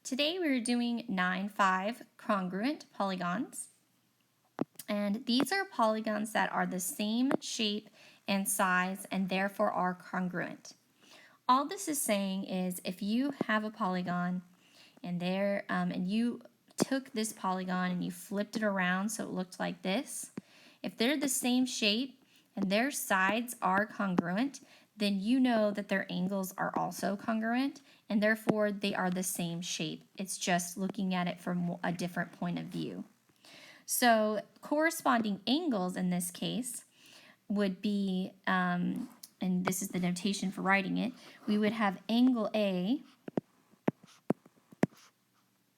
Today we're doing 9-5 congruent polygons. And these are polygons that are the same shape and size and therefore are congruent. All this is saying is if you have a polygon and you took this polygon and you flipped it around so it looked like this, if they're the same shape and their sides are congruent, then you know that their angles are also congruent and therefore they are the same shape. It's just looking at it from a different point of view. So corresponding angles in this case would be, and this is the notation for writing it, we would have angle A,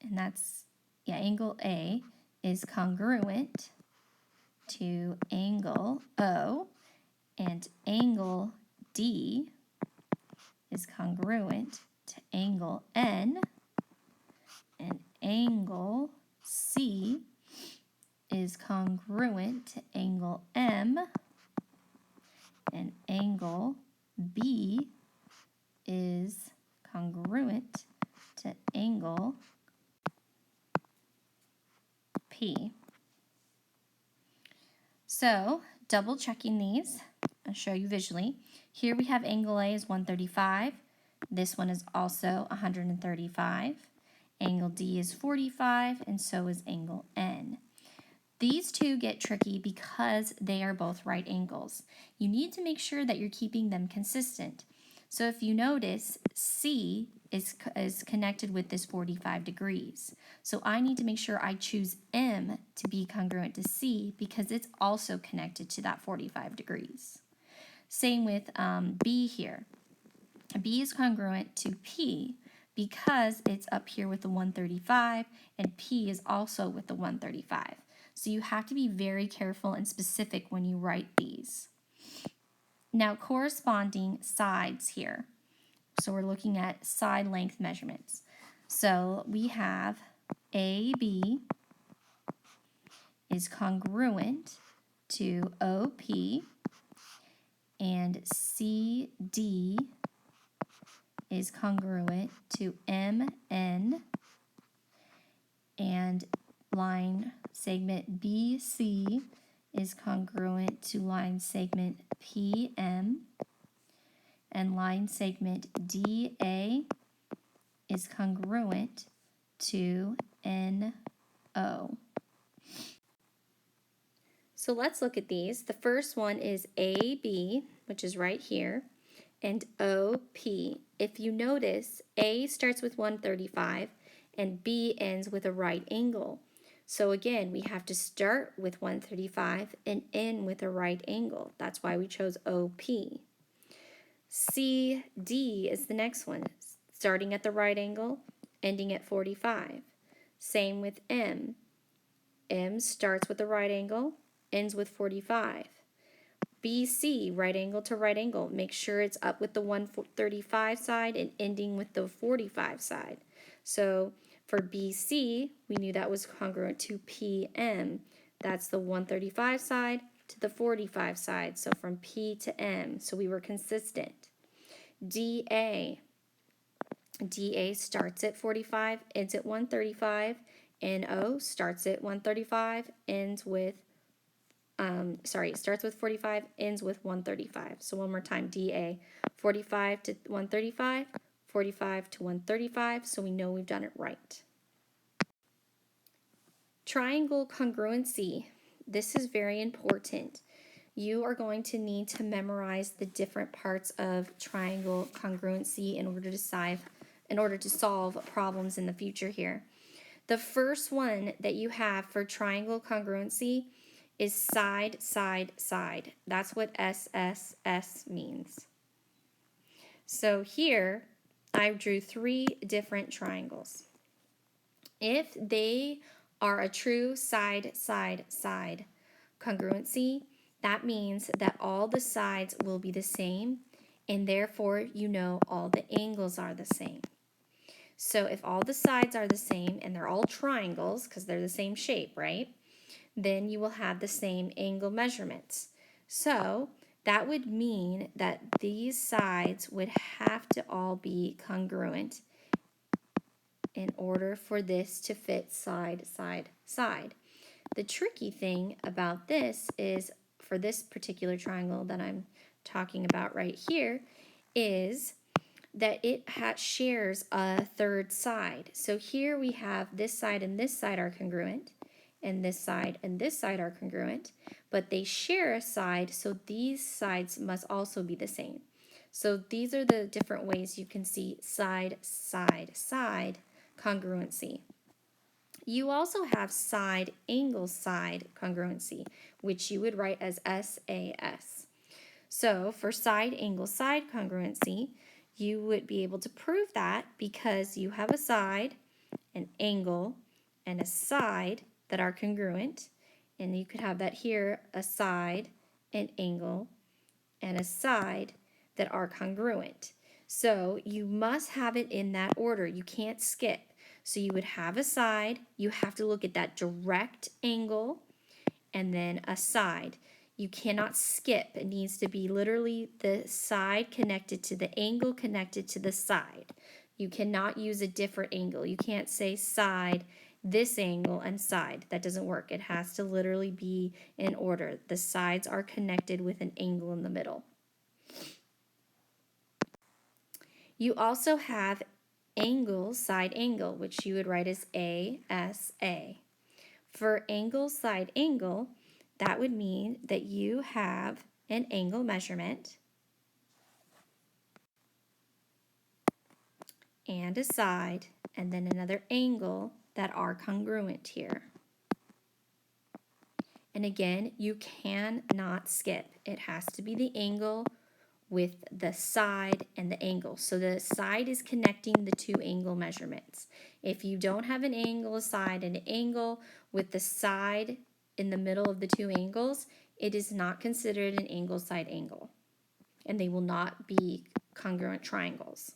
and that's, angle A is congruent to angle O, and angle D is congruent to angle N, and angle C is congruent to angle M, and angle B is congruent to angle P. So, double checking these, I'll show you visually. Here we have angle A is 135. This one is also 135. Angle D is 45, and so is angle N. These two get tricky because they are both right angles. You need to make sure that you're keeping them consistent. So if you notice, C is connected with this 45 degrees. So I need to make sure I choose M to be congruent to C because it's also connected to that 45 degrees. Same with B here. B is congruent to P because it's up here with the 135 and P is also with the 135. So you have to be very careful and specific when you write these. Now corresponding sides here. So we're looking at side length measurements. So we have AB is congruent to OP and CD is congruent to MN and line segment BC is congruent to line segment PM, and line segment DA is congruent to NO. So let's look at these. The first one is AB, which is right here, and OP. If you notice, A starts with 135 and B ends with a right angle. So again, we have to start with 135 and end with a right angle. That's why we chose OP. CD is the next one, starting at the right angle, ending at 45. Same with M. M starts with the right angle, ends with 45. BC, right angle to right angle. Make sure it's up with the 135 side and ending with the 45 side. So for BC, we knew that was congruent to PM. That's the 135 side to the 45 side. So from P to M. So we were consistent. DA. DA starts at 45, ends at 135. NO starts at 135, ends with starts with 45, ends with 135. So one more time, DA, 45 to 135, 45 to 135, so we know we've done it right. Triangle congruency. This is very important. You are going to need to memorize the different parts of triangle congruency in order to solve problems in the future here. The first one that you have for triangle congruency is side, side, side. That's what SSS means. So here, I drew 3 different triangles. If they are a true side, side, side congruency, that means that all the sides will be the same, and therefore you know all the angles are the same. So if all the sides are the same, and they're all triangles, because they're the same shape, right? Then you will have the same angle measurements. So that would mean that these sides would have to all be congruent in order for this to fit side, side, side. The tricky thing about this is, for this particular triangle that I'm talking about right here, is that it shares a third side. So here we have this side and this side are congruent, and this side and this side are congruent, but they share a side, so these sides must also be the same. So these are the different ways you can see side, side, side congruency. You also have side, angle, side congruency, which you would write as SAS. So for side, angle, side congruency, you would be able to prove that because you have a side, an angle, and a side that are congruent. And you could have that here, a side, an angle, and a side that are congruent. So you must have it in that order. You can't skip. So you would have a side. You have to look at that direct angle and then a side. You cannot skip. It needs to be literally the side connected to the angle connected to the side. You cannot use a different angle. You can't say side, this angle, and side. That doesn't work. It has to literally be in order. The sides are connected with an angle in the middle. You also have angle, side angle, which you would write as ASA. For angle, side angle, that would mean that you have an angle measurement and a side, and then another angle that are congruent here. And again, you cannot skip. It has to be the angle with the side and the angle. So the side is connecting the two angle measurements. If you don't have an angle, a side, and an angle with the side in the middle of the two angles, it is not considered an angle, side, angle. And they will not be congruent triangles.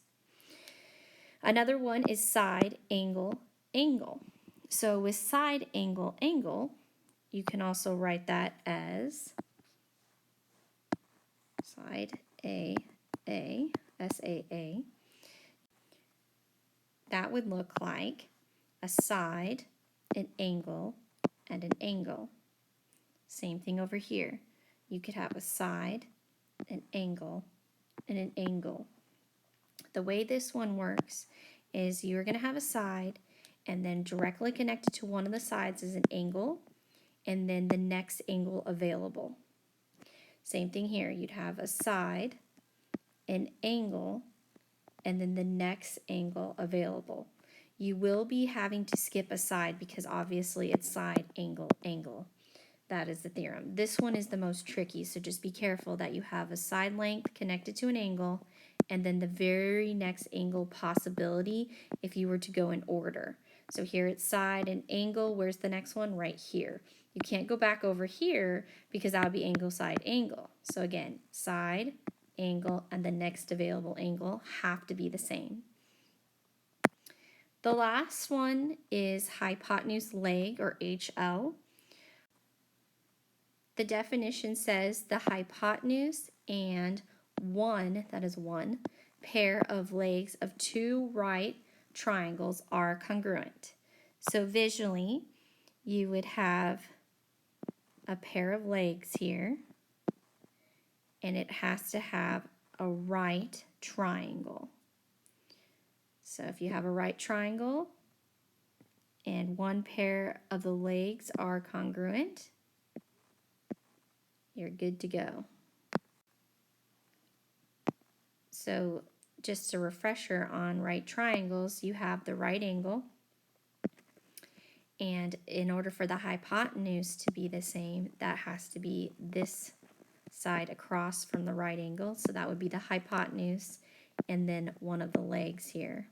Another one is side, angle, angle. So with side, angle, angle, you can also write that as side, SAA. That would look like a side, an angle, and an angle. Same thing over here. You could have a side, an angle, and an angle. The way this one works is you're going to have a side, and then directly connected to one of the sides is an angle, and then the next angle available. Same thing here. You'd have a side, an angle, and then the next angle available. You will be having to skip a side because obviously it's side, angle, angle. That is the theorem. This one is the most tricky, so just be careful that you have a side length connected to an angle and then the very next angle possibility if you were to go in order. So here it's side and angle. Where's the next one? Right here. You can't go back over here because that would be angle, side, angle. So again, side, angle, and the next available angle have to be the same. The last one is hypotenuse leg, or HL. The definition says the hypotenuse and one, that is one, pair of legs of two right triangles are congruent. So visually, you would have a pair of legs here, and it has to have a right triangle. So if you have a right triangle and one pair of the legs are congruent, you're good to go. So just a refresher on right triangles, you have the right angle, and in order for the hypotenuse to be the same, that has to be this side across from the right angle, so that would be the hypotenuse and then one of the legs here.